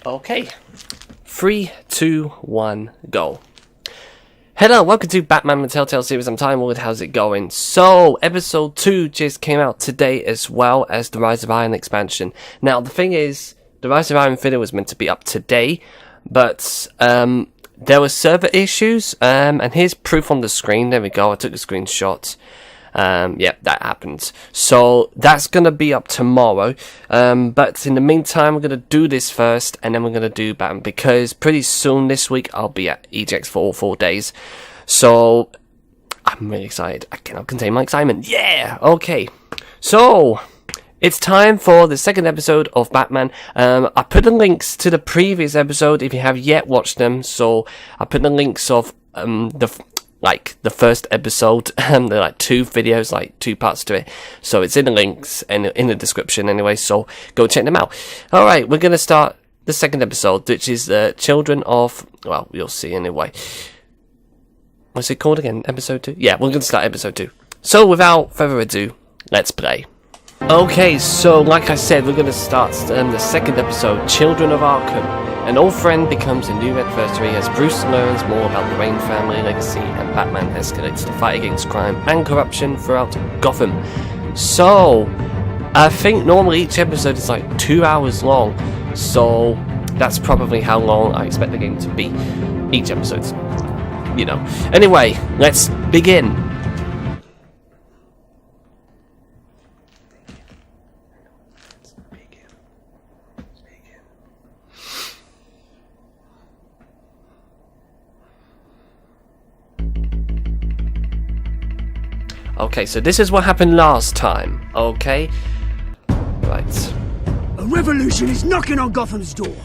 Okay. 3, 2, 1, go. Hello, welcome to Batman the Telltale series. I'm Time Lord. How's it going? So, episode 2 just came out today, as well as the Rise of Iron expansion. Now, the thing is, the Rise of Iron video was meant to be up today, but there were server issues, and here's proof on the screen. There we go. I took a screenshot. Yeah, that happened. So that's gonna be up tomorrow. But in the meantime, we're gonna do this first, and then we're gonna do Batman, because pretty soon this week I'll be at EGX for all 4 days. So I'm really excited. I cannot contain my excitement. Yeah. Okay. So it's time for the second episode of Batman. I put the links to the previous episode if you have yet watched them. So I put the links of the first episode. There are like 2 videos, like 2 parts to it. So it's in the links and in the description anyway. So go check them out. All right, we're gonna start the second episode, which is the Children of. Well, you'll see anyway. What's it called again? Episode 2. Yeah, we're gonna start episode 2. So without further ado, let's play. Okay, so like I said, we're going to start the second episode, Children of Arkham. An old friend becomes a new adversary as Bruce learns more about the Wayne family legacy, and Batman escalates the fight against crime and corruption throughout Gotham. So, I think normally each episode is like 2 hours long, so that's probably how long I expect the game to be. Each episode, you know. Anyway, let's begin. Okay, so this is what happened last time, okay? Right. A revolution is knocking on Gotham's door.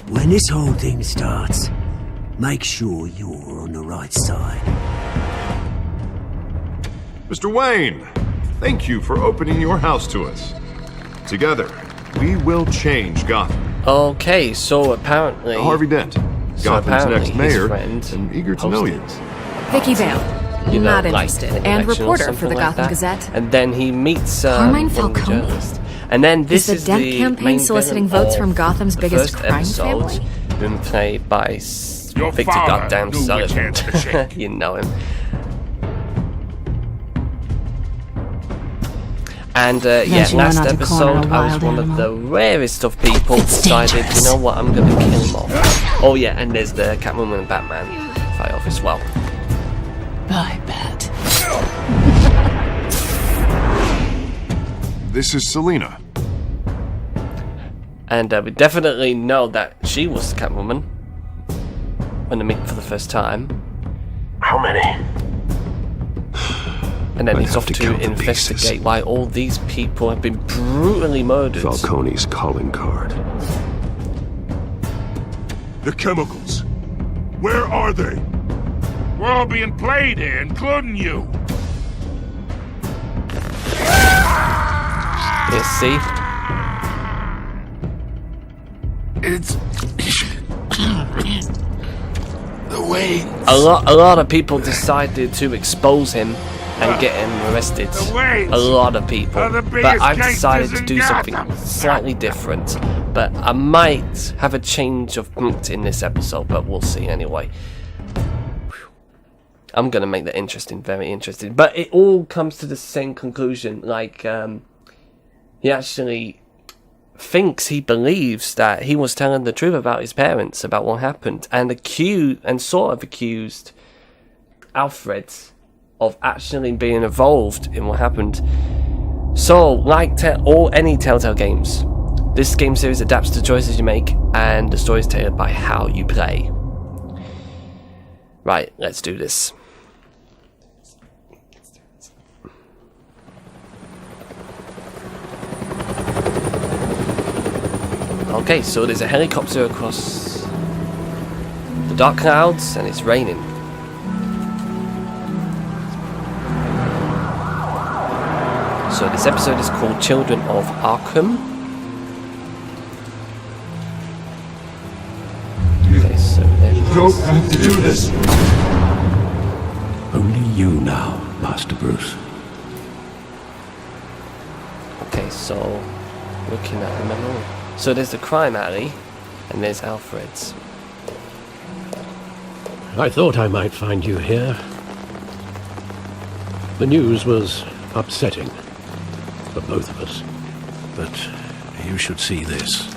When this whole thing starts, make sure you're on the right side. Mr. Wayne, thank you for opening your house to us. Together, we will change Gotham. Okay, so apparently... Harvey Dent, Gotham's next mayor, and eager to know you. Vicky Vale. Not interested. Like and reporter for the like Gotham that. Gazette. And then he meets Carmine one of the Falcone. journalists. And then this is the Dent campaign soliciting votes from Gotham's biggest crime family? Been played by Your Victor father Goddamn knew which Sullivan. hands to shake. You know him. And yeah, last episode I was one of the rarest of people decided, you know what, I'm gonna kill him off. Oh yeah, and there's the Catwoman and Batman fight off as well. Bye, Bat. This is Selina. And we definitely know that she was the Catwoman when they meet for the first time. How many? And then he's off to investigate why all these people have been brutally murdered. Falcone's calling card. The chemicals. Where are they? We're all being played here, including you. Yeah, see? It's the way. A lot of people decided to expose him and get him arrested. A lot of people. But I've decided to do something slightly different. But I might have a change of mood in this episode, but we'll see anyway. I'm gonna make that interesting, very interesting. But it all comes to the same conclusion. Like, he actually he believes that he was telling the truth about his parents, about what happened, and sort of accused Alfred of actually being involved in what happened. So, like any Telltale games, this game series adapts to choices you make, and the story is tailored by how you play. Right, let's do this. Okay, so there's a helicopter across the dark clouds, and it's raining. So this episode is called Children of Arkham. Okay, so there You don't have to do this. Only you now, Master Bruce. Okay, so looking at the menu. So there's the crime alley. And there's Alfred's. I thought I might find you here. The news was upsetting for both of us. But you should see this.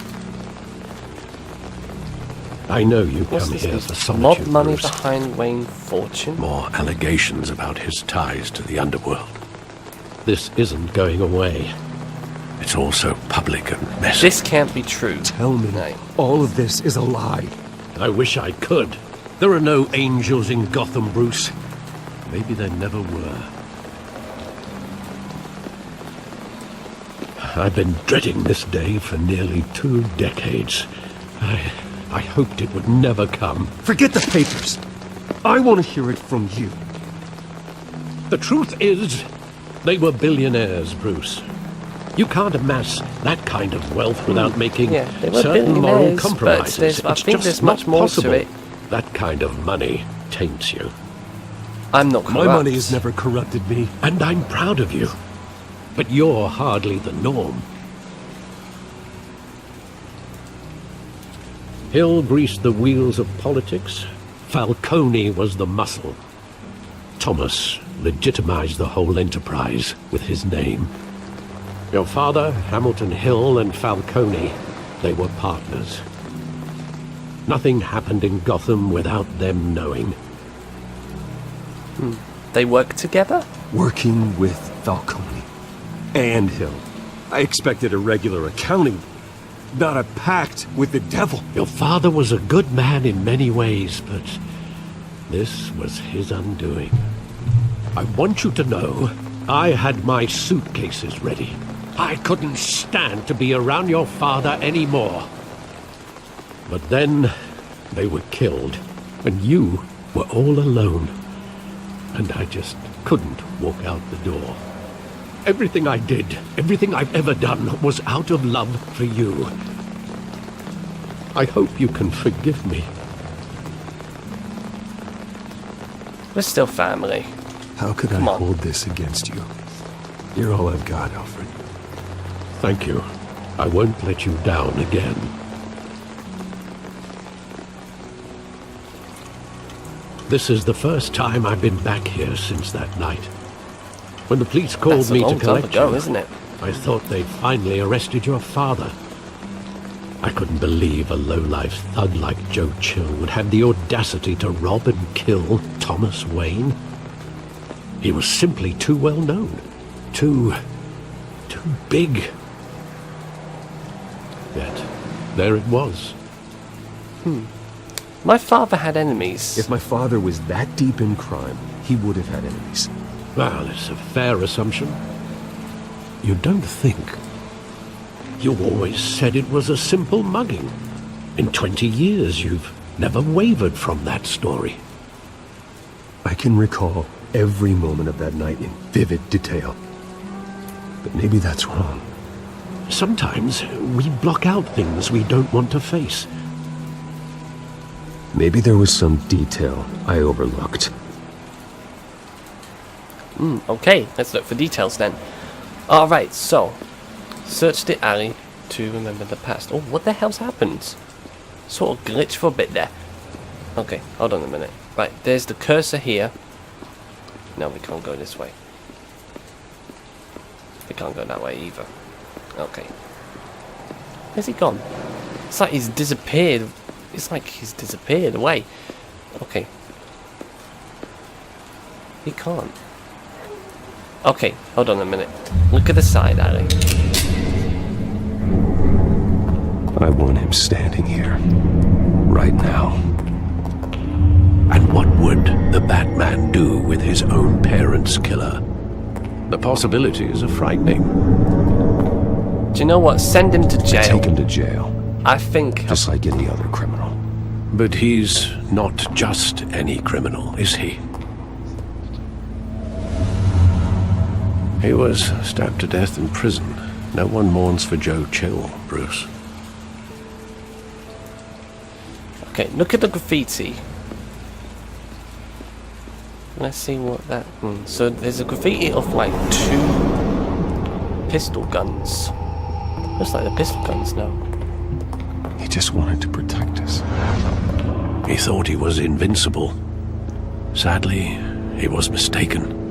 I know you What's come this? here for Mob solitude, money Bruce. behind Wayne Fortune? More allegations about his ties to the underworld. This isn't going away. It's also public and messy. This can't be true. Tell me No. all of this is a lie. I wish I could. There are no angels in Gotham, Bruce. Maybe there never were. I've been dreading this day for nearly 2 decades. I hoped it would never come. Forget the papers. I want to hear it from you. The truth is, they were billionaires, Bruce. You can't amass that kind of wealth without making Yeah, they were certain moral billionaires, but compromises. I It's think just there's not much more to possible. it. That kind of money taints you. I'm not corrupt. My money has never corrupted me. And I'm proud of you. But you're hardly the norm. Hill greased the wheels of politics. Falcone was the muscle. Thomas legitimized the whole enterprise with his name. Your father, Hamilton Hill, and Falcone, they were partners. Nothing happened in Gotham without them knowing. They work together? Working with Falcone and Hill. I expected a regular accounting, not a pact with the devil. Your father was a good man in many ways, but this was his undoing. I want you to know, I had my suitcases ready. I couldn't stand to be around your father anymore. But then, they were killed, and you were all alone. And I just couldn't walk out the door. Everything I did, everything I've ever done, was out of love for you. I hope you can forgive me. We're still family. How could Come I on. hold this against you? You're all I've got, Alfred. Thank you. I won't let you down again. This is the first time I've been back here since that night. When the police called That's a me to long time collect ago, you, isn't it? I thought they'd finally arrested your father. I couldn't believe a low-life thug like Joe Chill would have the audacity to rob and kill Thomas Wayne. He was simply too well known. Too big. Yet, there it was. My father had enemies. If my father was that deep in crime, he would have had enemies. Well, it's a fair assumption. You don't think. You always said it was a simple mugging. In 20 years, you've never wavered from that story. I can recall every moment of that night in vivid detail. But maybe that's wrong. Sometimes we block out things we don't want to face. Maybe there was some detail I overlooked. Okay, let's look for details then. Alright, so search the alley to remember the past. Oh, what the hell's happened? Sort of glitch for a bit there. Okay, hold on a minute. Right, there's the cursor here. No, we can't go this way. We can't go that way either. Okay. Where's he gone? It's like he's disappeared. It's like he's disappeared away. Okay. He can't. Okay, hold on a minute. Look at the side alley. I want him standing here, right now. And what would the Batman do with his own parents' killer? The possibilities are frightening. Do you know what? Send him to jail. Take him to jail, I think. just like any other criminal. But he's not just any criminal, is he? He was stabbed to death in prison. No one mourns for Joe Chill, Bruce. Okay, look at the graffiti. Let's see what that. So there's a graffiti of like 2 pistol guns. Looks like the pistol guns now. He just wanted to protect us. He thought he was invincible. Sadly, he was mistaken.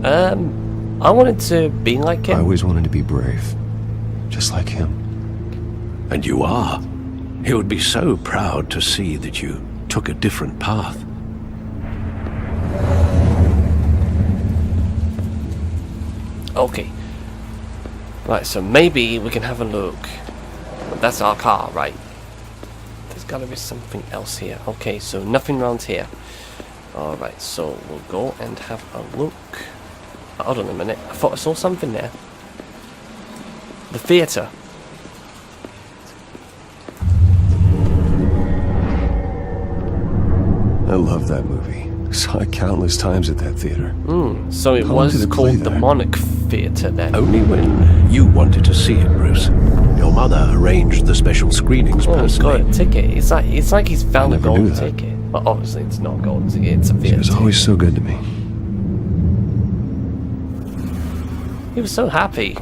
I wanted to be like I him. always wanted to be brave. Just like him. And you are. He would be so proud to see that you took a different path. Okay. Right, so maybe we can have a look. That's our car, right? There's gotta be something else here. Okay, so nothing around here. Alright, so we'll go and have a look. Hold on a minute. I thought I saw something there. The theatre. I love that movie. Saw it countless times at that theater. So it How long was did it play called the there? Monarch Theatre then. Only when you wanted to see it, Bruce. Your mother arranged the special screenings Oh, he's got personally. a ticket. It's like he's found a never knew golden that. ticket. Well, obviously it's not a golden ticket. It's a She theatre. was always so good to me. He was so happy.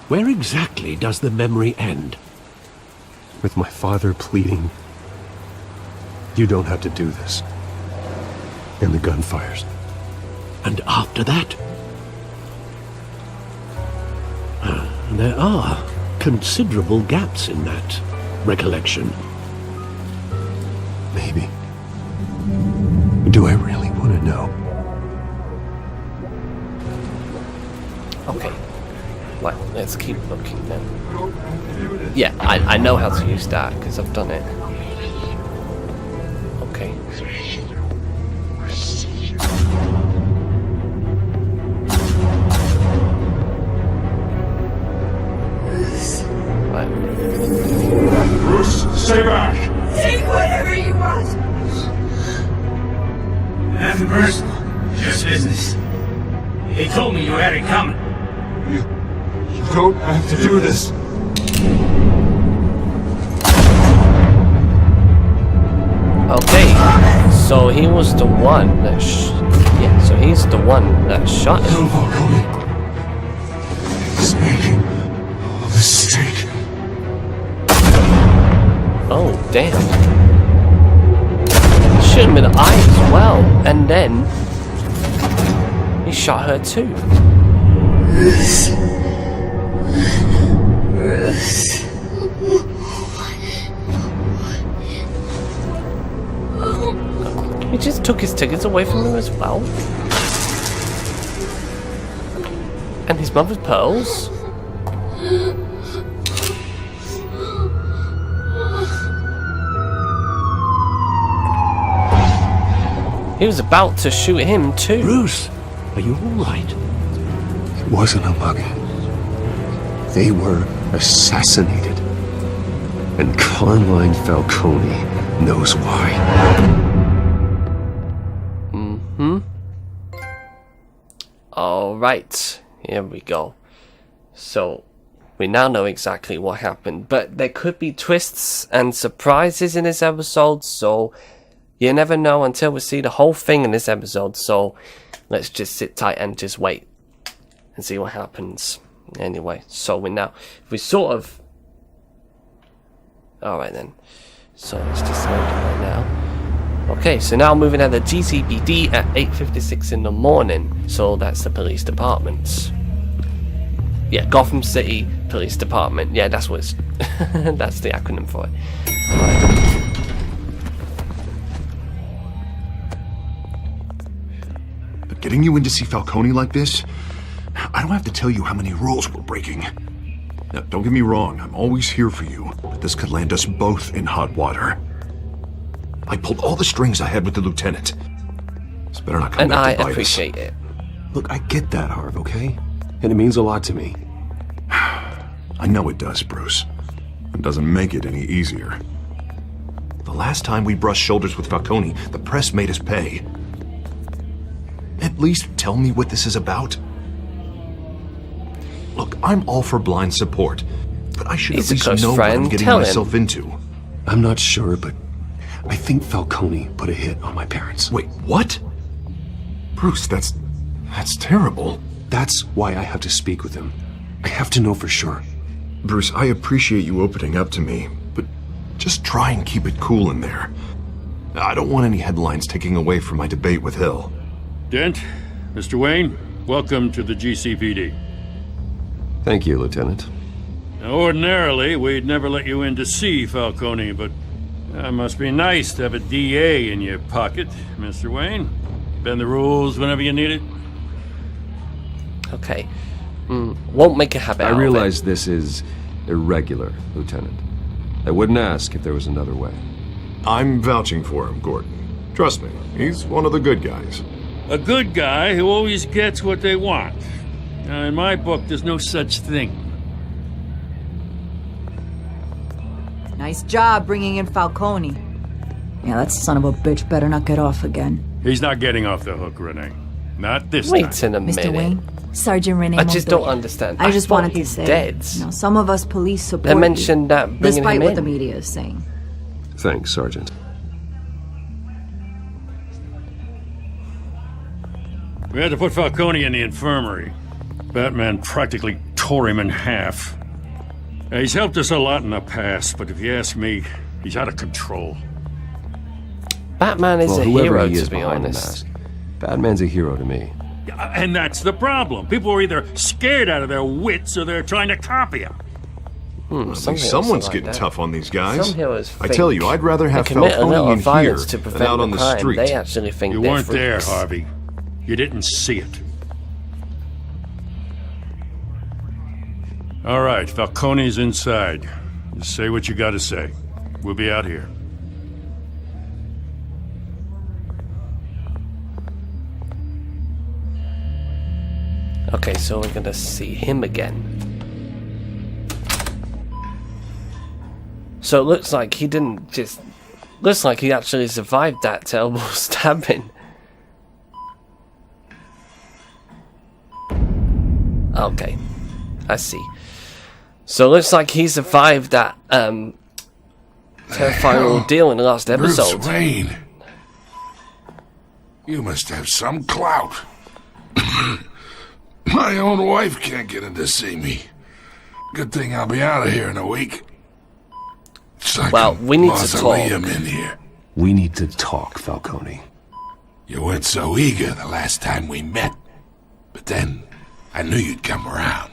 Where exactly does the memory end? With my father pleading, "You don't have to do this." And the gunfires. And after that? There are considerable gaps in that recollection. Maybe. Do I really want to know? Okay. Well, let's keep looking then. Yeah, I know how to use that because I've done it. Okay. Right. Bruce, stay back! Take whatever you want. Nothing personal, just business. He told me you had it coming. You don't have to do this. Okay. So he was the one that yeah, so he's the one that shot him. Falcone is making a mistake. Oh, damn. Shoot him in the eye as well. And then he shot her too. He just took his tickets away from her as well. And his mother's pearls. He was about to shoot him too. Bruce, are you all right? It wasn't a mugging. They were assassinated. And Carmine Falcone knows why. Alright, here we go. So, we now know exactly what happened, but there could be twists and surprises in this episode, so you never know until we see the whole thing in this episode, so let's just sit tight and just wait and see what happens. Anyway, so we sort of... Alright then, so let's just load it right now. Okay, so now moving at the GCPD at 8:56 in the morning. So that's the police department. Yeah, Gotham City Police Department. Yeah, that's what it's... that's the acronym for it. Right. But getting you in to see Falcone like this, I don't have to tell you how many rules we're breaking. Now, don't get me wrong, I'm always here for you, but this could land us both in hot water. I pulled all the strings I had with the lieutenant. This better not come And back I to bite us. appreciate it. Look, I get that, Harv, okay? And it means a lot to me. I know it does, Bruce. It doesn't make it any easier. The last time we brushed shoulders with Falcone, the press made us pay. At least tell me what this is about. Look, I'm all for blind support, but I should He's at a least close know what friend. I'm getting Tell him. myself into. I'm not sure, but I think Falcone put a hit on my parents. Wait, what? Bruce, that's terrible. That's why I have to speak with him. I have to know for sure. Bruce, I appreciate you opening up to me, but just try and keep it cool in there. I don't want any headlines taking away from my debate with Hill. Dent, Mr. Wayne, welcome to the GCPD. Thank you, Lieutenant. Now, ordinarily, we'd never let you in to see Falcone, but it must be nice to have a DA in your pocket, Mr. Wayne. Bend the rules whenever you need it. Okay. Won't make a habit out I of realize it. this is irregular, Lieutenant. I wouldn't ask if there was another way. I'm vouching for him, Gordon. Trust me, he's one of the good guys. A good guy who always gets what they want. Now, in my book, there's no such thing. Nice job bringing in Falcone. Yeah, that son of a bitch better not get off again. He's not getting off the hook, Renee. Not this Wait time. in a minute. Mr. Wayne, Sergeant Renee I just don't Montoya. understand. I just thought wanted to he's say, dead. you know, some of us police support They mentioned that you, bringing despite him what in. the media is saying. Thanks, Sergeant. We had to put Falcone in the infirmary. Batman practically tore him in half. He's helped us a lot in the past, but if you ask me, he's out of control. Batman is a whoever hero, he is to be behind the honest. mask, Batman's a hero to me. And that's the problem. People are either scared out of their wits or they're trying to copy him. At least Some heroes someone's are like getting that. tough on these guys. Some heroes I tell you, I'd rather have they commit a Falcone little in here violence to than prevent out the on the crime. street. They actually think You they're weren't there, freaks. Harvey. You didn't see it. All right, Falcone's inside. Just say what you gotta say. We'll be out here. Okay, so we're gonna see him again. So it looks like he didn't just... Looks like he actually survived that terrible stabbing. Okay, I see. So it looks like he survived that terrifying ordeal in the last episode. Bruce Wayne. You must have some clout. My own wife can't get in to see me. Good thing I'll be out of here in a week. It's like Well, a we need to mausoleum talk. in here. We need to talk, Falcone. You weren't so eager the last time we met. But then, I knew you'd come around.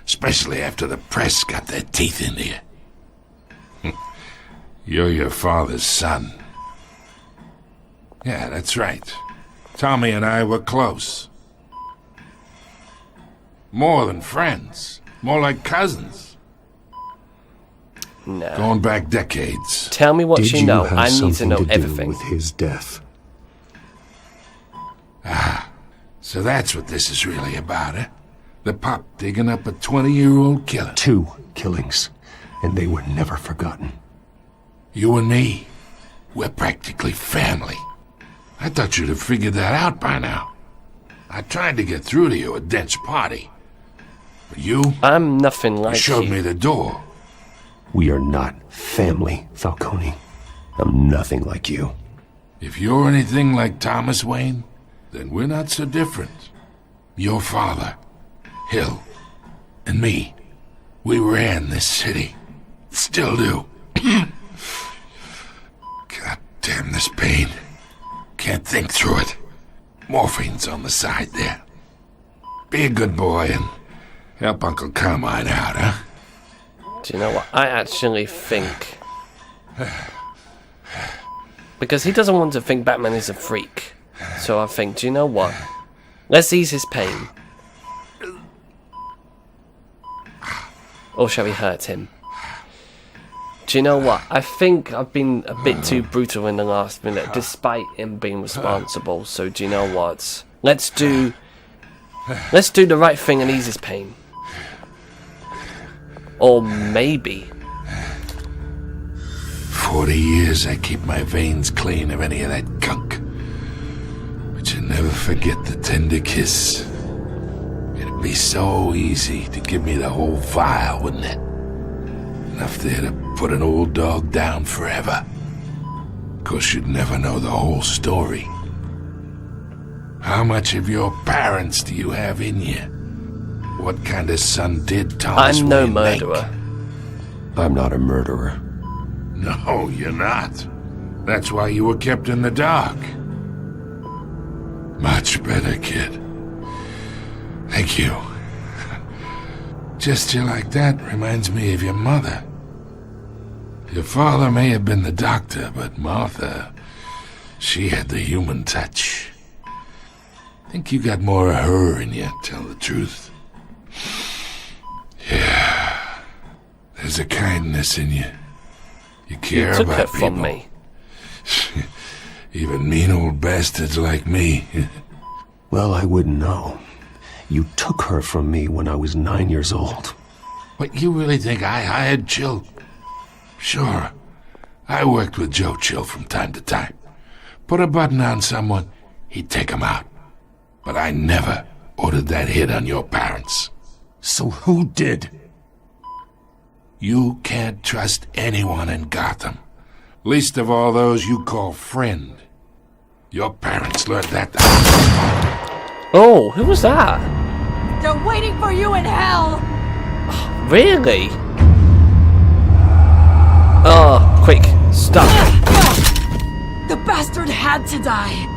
Especially after the press got their teeth into you. You're your father's son. Yeah, that's right. Tommy and I were close. More than friends. More like cousins. No. Going back decades. Tell me what Did you know. have I need to something know do everything. with his death? So that's what this is really about, eh? The pup digging up a 20-year-old killer. 2 killings, and they were never forgotten. You and me, we're practically family. I thought you'd have figured that out by now. I tried to get through to you at Dent's party. But you I'm nothing like showed you. me the door. We are not family, Falcone. I'm nothing like you. If you're anything like Thomas Wayne, then we're not so different. Your father, Hill, and me, we ran this city. Still do. God damn this pain. Can't think through it. Morphine's on the side there. Be a good boy and help Uncle Carmine out, huh? Do you know what? I actually think... Because he doesn't want to think Batman is a freak. So I think, do you know what? Let's ease his pain. Or shall we hurt him? Do you know what? I think I've been a bit too brutal in the last minute, despite him being responsible. So do you know what? Let's do the right thing and ease his pain. Or maybe 40 years I keep my veins clean of any of that gunk. But you never forget the tender kiss. It'd be so easy to give me the whole vial, wouldn't it? Enough there to put an old dog down forever. Of course, you'd never know the whole story. How much of your parents do you have in you? What kind of son did Thomas I'm no Wayne make? murderer. I'm not a murderer. No, you're not. That's why you were kept in the dark. Much better, kid. Thank you. Gesture like that reminds me of your mother. Your father may have been the doctor, but Martha, she had the human touch. Think you got more of her in you, tell the truth. Yeah. There's a kindness in you. You care You took about it people. from me. Even mean old bastards like me. Well, I wouldn't know. You took her from me when I was 9 years old. What, you really think I hired Chill? Sure. I worked with Joe Chill from time to time. Put a button on someone, he'd take him out. But I never ordered that hit on your parents. So who did? You can't trust anyone in Gotham. Least of all those you call friend. Your parents learned that. Oh, who was that? They're waiting for you in hell! Really? Oh, quick, stop. The bastard had to die.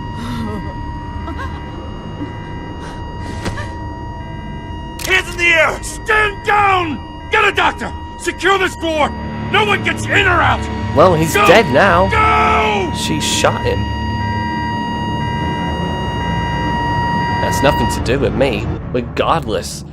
Hands in the air! Stand down! Get a doctor! Secure this door! No one gets in or out! Well, he's Go! dead now. Go! She shot him. That's nothing to do with me, regardless.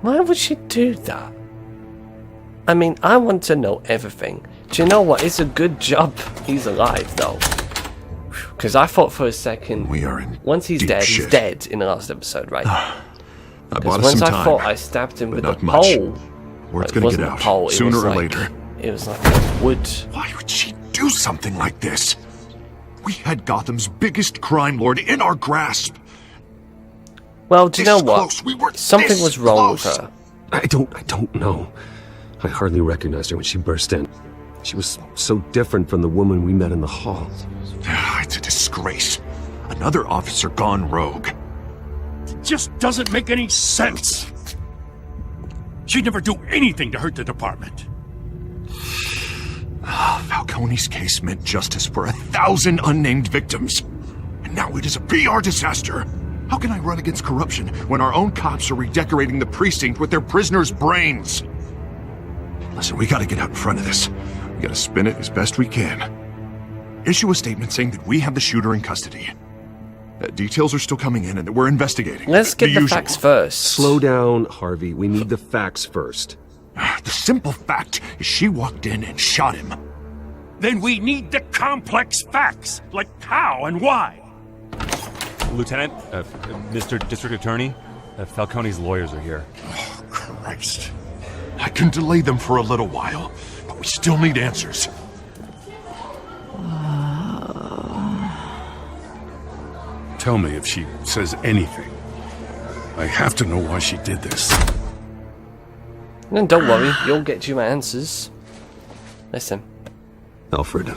Why would she do that? I mean, I want to know everything. Do you know what? It's a good job he's alive, though. Because I thought for a second, We are in once he's deep dead, shit. he's dead in the last episode, right? I Because bought us once some I time, thought I stabbed him but with not a much. pole. Word's It gonna wasn't get a out, pole, it sooner was or like- later. It was like a wood. Why would she do something like this? We had Gotham's biggest crime lord in our grasp. Well, do you know This what? close, we were Something this was wrong with close. her. I don't know. I hardly recognized her when she burst in. She was so different from the woman we met in the hall. It's a disgrace. Another officer gone rogue. It just doesn't make any sense. She'd never do anything to hurt the department. Falcone's case meant justice for 1,000 unnamed victims. And now it is a PR disaster. How can I run against corruption when our own cops are redecorating the precinct with their prisoners' brains? Listen, we gotta get out in front of this. We gotta spin it as best we can. Issue a statement saying that we have the shooter in custody. Details are still coming in and that we're investigating. Let's get the usual. facts first. Slow down, Harvey. We need the facts first. The simple fact is she walked in and shot him. Then we need the complex facts, like how and why. Lieutenant, Mr. District Attorney, Falcone's lawyers are here. Oh, Christ. I can delay them for a little while, but we still need answers. Tell me if she says anything. I have to know why she did this. And don't worry, you'll get you my answers. Listen. Alfred,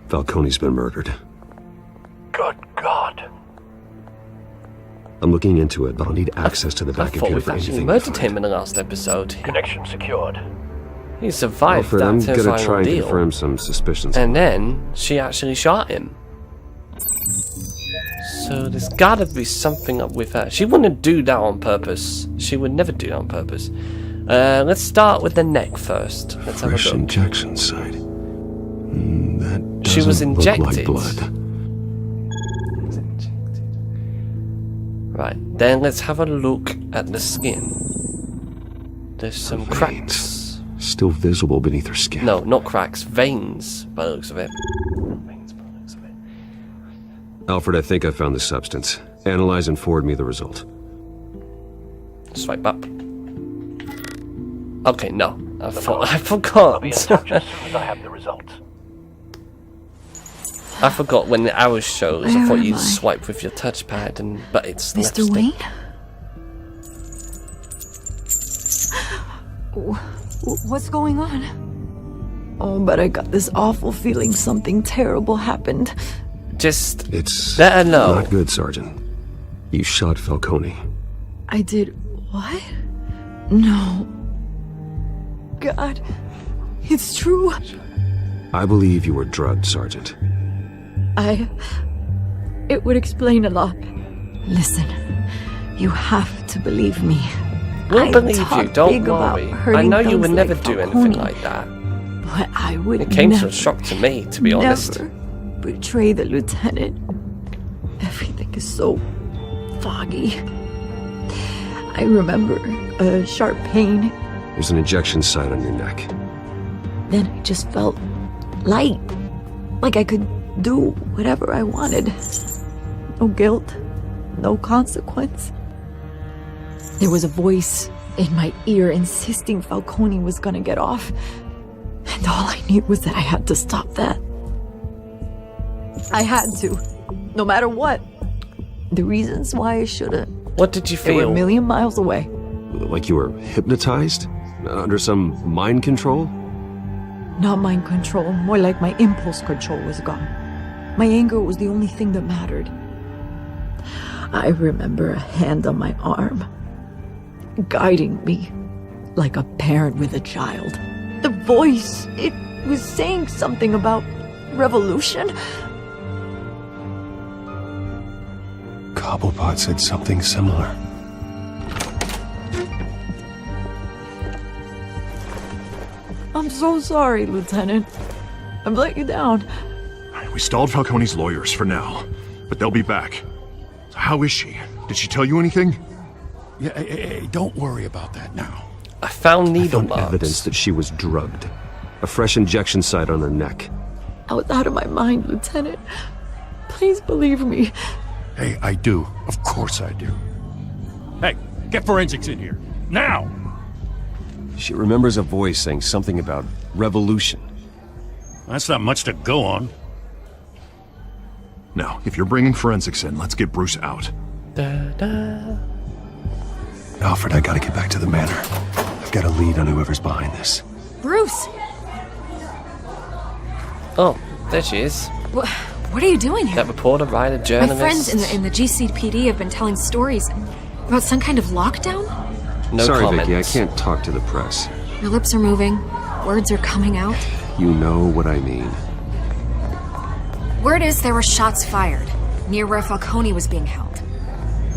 Falcone's been murdered. Good God. I'm looking into it, but I'll need access to the I back thought computer we've for actually anything. murdered him in the last episode. Connection secured. He survived Alfred, that I'm gonna terrifying try and ordeal. confirm some suspicions. And then she actually shot him. So there's gotta be something up with her. She wouldn't do that on purpose. She would never do that on purpose. Let's start with the neck first. Let's have a Fresh look. injection site. That She was doesn't look like injected. blood. Right, then let's have a look at the skin. There's some Veins. cracks. Still visible beneath her skin. No, not cracks, veins by the looks of it. Alfred, I think I found the substance. Analyze and forward me the result. Swipe up. Okay, no. I forgot. As soon as I have the results. I forgot when the arrow shows. I Where thought am you'd I? swipe with your touchpad, but it's left Mr. stick. Wayne? What's going on? Oh, but I got this awful feeling something terrible happened. Just It's let her know. not good, Sergeant. You shot Falcone. I did what? No. God, it's true. I believe you were drugged, Sergeant. It would explain a lot. Listen, you have to believe me. We'll I believe you, talk don't big about worry. I hurting know you would thugs never like do anything Falcone, like that. But I would It came never, to a shock to me, to be honest. never betray the lieutenant. Everything is so foggy. I remember a sharp pain. There's an injection site on your neck. Then I just felt light. Like I could do whatever I wanted. No guilt, no consequence. There was a voice in my ear insisting Falcone was gonna get off. And all I knew was that I had to stop that. I had to, no matter what. The reasons why I shouldn't. What did you They were feel? a million miles away. Like you were hypnotized? Under some mind control? Not mind control, more like my impulse control was gone. My anger was the only thing that mattered. I remember a hand on my arm, guiding me like a parent with a child. The voice, it was saying something about revolution. Cobblepot said something similar. I'm so sorry, Lieutenant. I've let you down. We stalled Falcone's lawyers for now, but they'll be back. So how is she? Did she tell you anything? Yeah, hey, don't worry about that now. I found needle Found marks. evidence that she was drugged. A fresh injection site on her neck. I was out of my mind, Lieutenant. Please believe me. Hey, I do. Of course I do. Hey, get forensics in here. Now! She remembers a voice saying something about revolution. That's not much to go on. Now, if you're bringing forensics in, let's get Bruce out. Alfred, I gotta get back to the manor. I've got a lead on whoever's behind this. Bruce! Oh, there she is. What are you doing here? That reporter, writer, journalist. My friends in the GCPD have been telling stories about some kind of lockdown. No Sorry, comments. Vicky, I can't talk to the press. Your lips are moving. Words are coming out. You know what I mean. Word is there were shots fired near where Falcone was being held.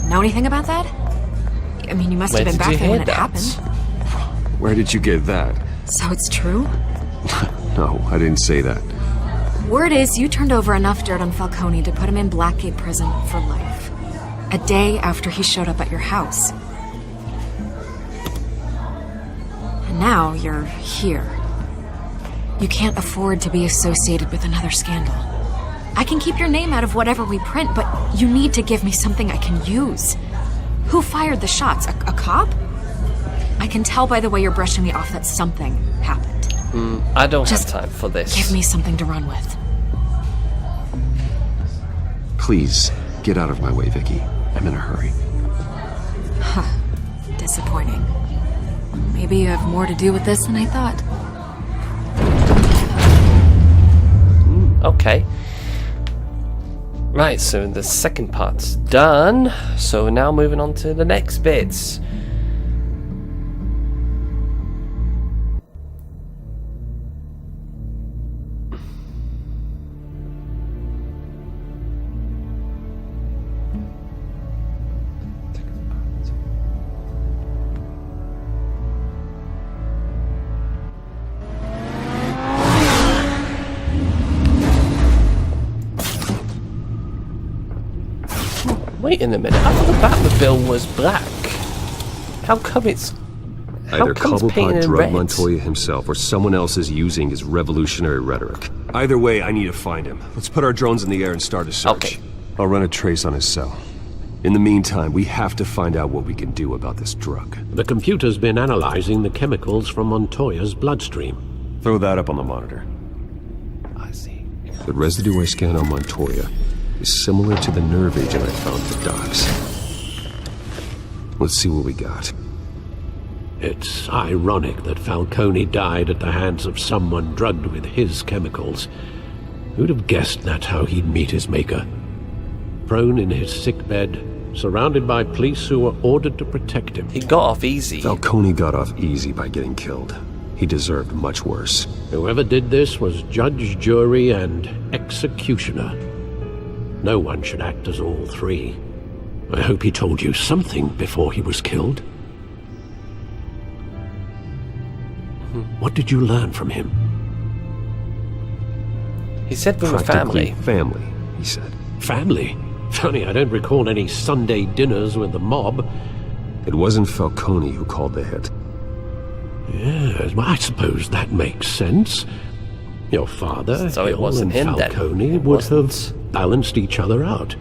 Know anything about that? I mean, you must Where have been did back you there when hear it that? happened. Where did you get that? So it's true? No, I didn't say that. Word is you turned over enough dirt on Falcone to put him in Blackgate Prison for life. A day after he showed up at your house. And now you're here. You can't afford to be associated with another scandal. I can keep your name out of whatever we print, but you need to give me something I can use. Who fired the shots? A cop? I can tell by the way you're brushing me off that something happened. I don't Just have time for this. Give me something to run with. Please, get out of my way, Vicky. I'm in a hurry. Disappointing. Maybe you have more to do with this than I thought. Okay. Right, so the second part's done. So we're now moving on to the next bits. Wait a minute, I thought the Batmobile was black. How come it's... Either come it's painted Cobblepot in drugged red? Montoya himself or someone else is using his revolutionary rhetoric. Either way, I need to find him. Let's put our drones in the air and start a search. Okay. I'll run a trace on his cell. In the meantime, we have to find out what we can do about this drug. The computer's been analyzing the chemicals from Montoya's bloodstream. Throw that up on the monitor. I see. The residue I scan on Montoya is similar to the nerve agent I found at the docks. Let's see what we got. It's ironic that Falcone died at the hands of someone drugged with his chemicals. Who'd have guessed that's how he'd meet his maker? Prone in his sickbed, surrounded by police who were ordered to protect him. He got off easy. Falcone got off easy by getting killed. He deserved much worse. Whoever did this was judge, jury, and executioner. No one should act as all three. I hope he told you something before he was killed. What did you learn from him? He said we were family. Family, he said. Family? Funny, I don't recall any Sunday dinners with the mob. It wasn't Falcone who called the hit. Yes, well, I suppose that makes sense. Your father, So it Hill, wasn't and him then. Falcone It would have wasn't. balanced each other out.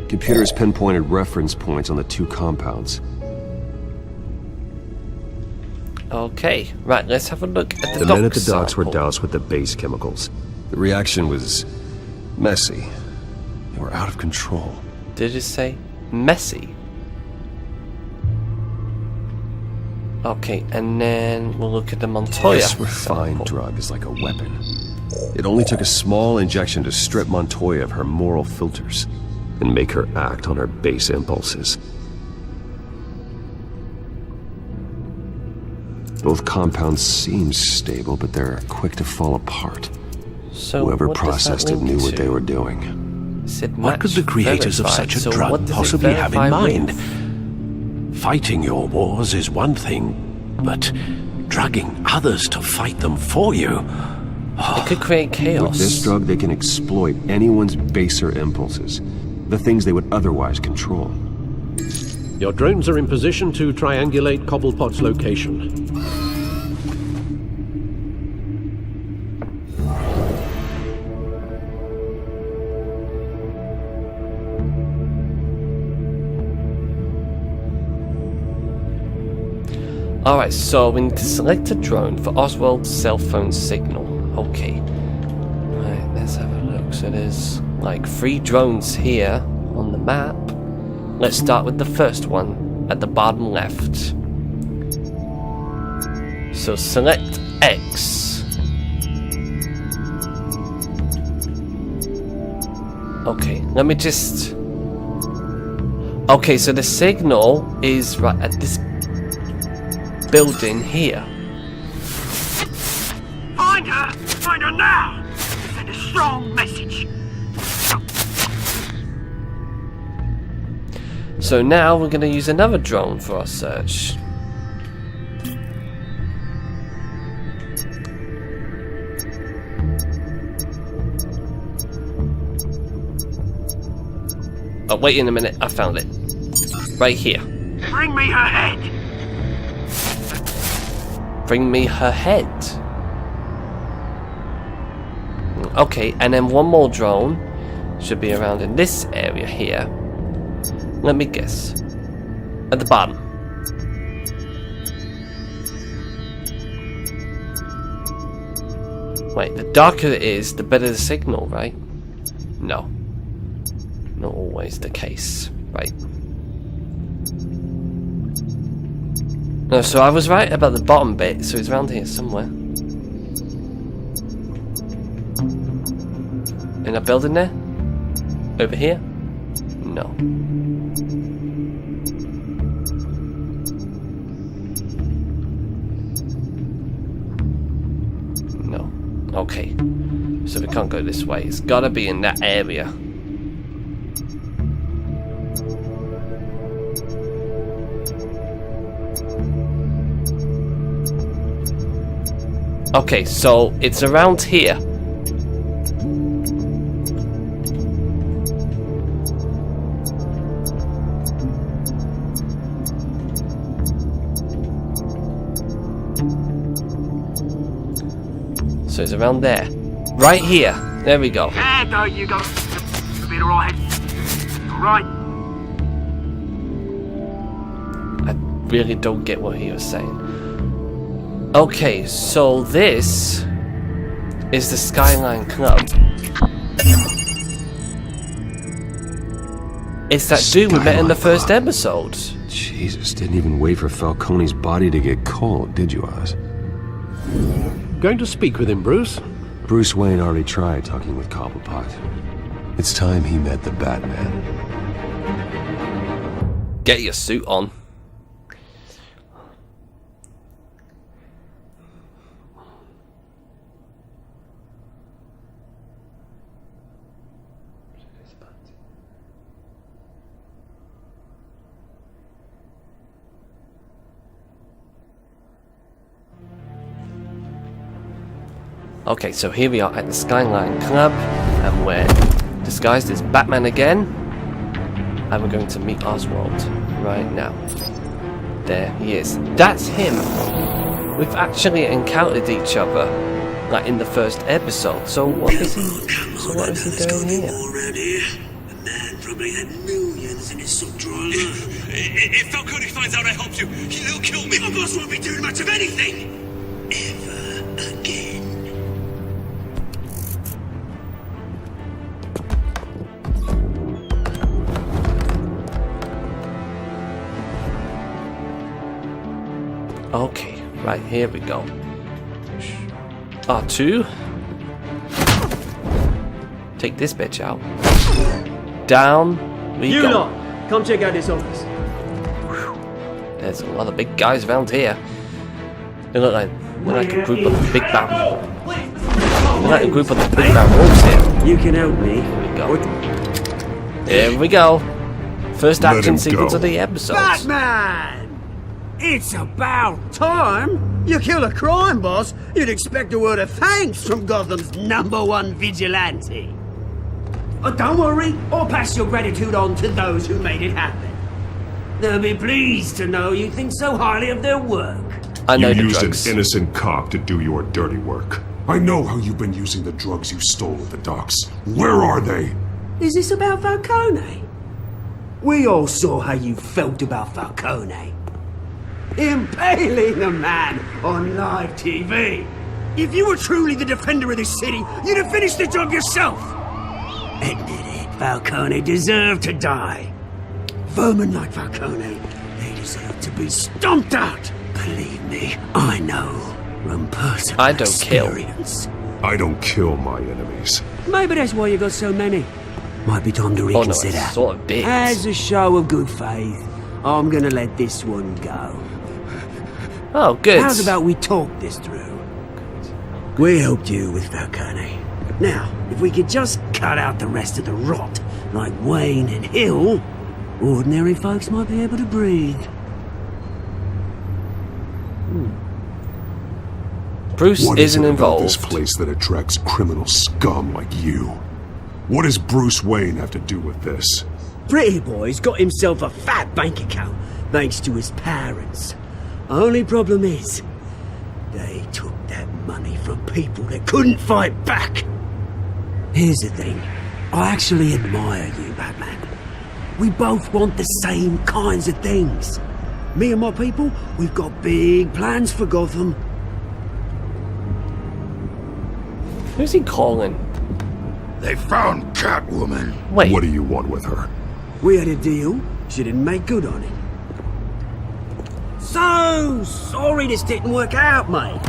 Computers pinpointed reference points on the two compounds. Okay, right, let's have a look at the The dock men at the docks were sample. doused with the base chemicals. The reaction was messy. They were out of control. Did it say messy? Okay, and then we'll look at the Montoya This refined sample. drug is like a weapon. It only took a small injection to strip Montoya of her moral filters and make her act on her base impulses. Both compounds seem stable, but they're quick to fall apart. So Whoever what does that processed it link knew what to? they were doing. It said What could match the creators of verified. such a So what drug does it possibly have in verify mind? with? Fighting your wars is one thing, but drugging others to fight them for you? It could create chaos. With this drug, they can exploit anyone's baser impulses, the things they would otherwise control. Your drones are in position to triangulate Cobblepot's location. Alright, so we need to select a drone for Oswald's cell phone signal. Okay. Right, let's have a look. So there's like 3 drones here on the map. Let's start with the first one at the bottom left. So select X. Okay, let me just... Okay, so the signal is right at this building here. Find her! Find her now! Send a strong message. So now we're going to use another drone for our search. Oh, wait a minute, I found it. Right here. Bring me her head! Bring me her head. Okay, and then one more drone should be around in this area here. Let me guess. At the bottom. Wait, the darker it is, the better the signal, right? No. Not always the case, right? No, so I was right about the bottom bit, so it's around here somewhere. In a building there? Over here? No. No. Okay. So we can't go this way. It's gotta be in that area. Okay, so it's around here. So it's around there. Right here. There we go. There you go. A bit alright. Alright. really don't get what he was saying. Okay, so this is the Skyline Club. It's that dude we met in the first episode. Jesus, didn't even wait for Falcone's body to get cold, did you, Oz? Going to speak with him, Bruce? Bruce Wayne already tried talking with Cobblepot. It's time he met the Batman. Get your suit on. Okay, so here we are at the Skyline Club, and we're disguised as Batman again, and we're going to meet Oswald right now. There he is. That's him. We've actually encountered each other, like in the first episode. So what is he? So what is he doing here? The man probably had millions in his sock drawer. If Falcone finds out I helped you, he'll kill me. My boss won't be doing much of anything ever again. Okay, right, here we go. R2. Take this bitch out. Down we go. You lot, come check out this office. There's a lot of big guys around here. They look like a group of big bad. They look like a group of the big bad wolves here. You can help me. Here we go. First action sequence of the episode. Batman! It's about time! You kill a crime boss, you'd expect a word of thanks from Gotham's #1 vigilante. Oh, don't worry, I'll pass your gratitude on to those who made it happen. They'll be pleased to know you think so highly of their work. I know you the used drugs. an innocent cop to do your dirty work. I know how you've been using the drugs you stole at the docks. Where are they? Is this about Falcone? We all saw how you felt about Falcone. Impaling a man on live TV. If you were truly the defender of this city, you'd have finished the job yourself. Admit it, Falcone deserved to die. Vermin like Falcone, they deserve to be stomped out. Believe me, I know from personal experience. I don't kill my enemies. Maybe that's why you got so many. Might be time to reconsider. Oh no, it's sort of big. As a show of good faith, I'm gonna let this one go. Oh, good. How's about we talk this through? We helped you with Falcone. Now, if we could just cut out the rest of the rot, like Wayne and Hill, ordinary folks might be able to breathe. Bruce What is isn't it involved. about this place that attracts criminal scum like you? What does Bruce Wayne have to do with this? Pretty Boy's got himself a fat bank account, thanks to his parents. Only problem is, they took that money from people that couldn't fight back. Here's the thing. I actually admire you, Batman. We both want the same kinds of things. Me and my people, we've got big plans for Gotham. Who's he calling? They found Catwoman. Wait. What do you want with her? We had a deal. She didn't make good on it. So sorry this didn't work out, mate.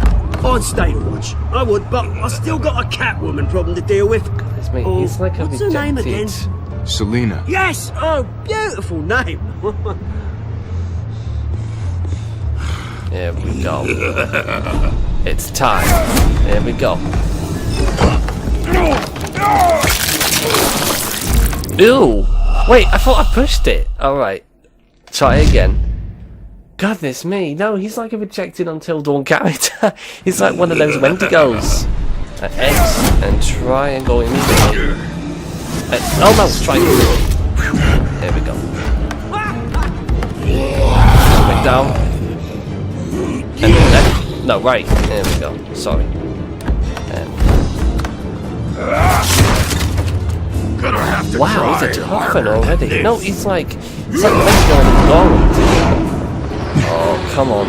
I'd stay to watch. I would, but I still got a Catwoman problem to deal with. Mate, Oh, he's like a what's her name again? Selena. Yes! Oh, beautiful name. Here we go. It's time. Here we go. Ew! Wait, I thought I pushed it. Alright. Try again. Goodness me. No, he's like a rejected until dawn character. He's like one of those Wendigos. X and triangle immediately. Oh no, triangle. There we go. Back down. And then left. No, right. There we go. Sorry. Wow, he's a toughen already. No, he's like Wendigo and long. Oh, come on.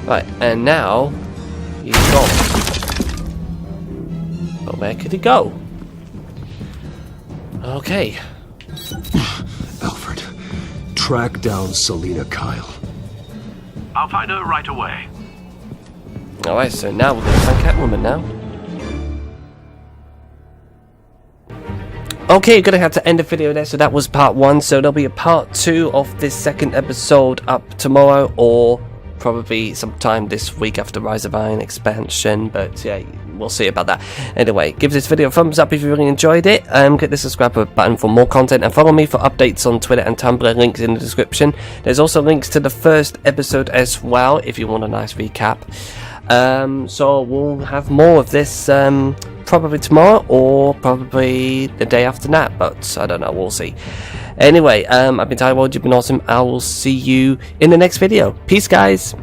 Right, and now he's gone. But where could he go? Okay. Alfred, track down Selina Kyle. I'll find her right away. Alright, so now we're going to find Catwoman now. Okay, gonna have to end the video there, so that was part 1, so there'll be a part 2 of this second episode up tomorrow, or probably sometime this week after Rise of Iron expansion, but yeah, we'll see about that. Anyway, give this video a thumbs up if you really enjoyed it, click the subscribe button for more content, and follow me for updates on Twitter and Tumblr, links in the description. There's also links to the first episode as well, if you want a nice recap. So we'll have more of this probably tomorrow, or probably the day after that, but I don't know, we'll see. Anyway, I've been Tywald, you've been awesome. I will see you in the next video. Peace, guys.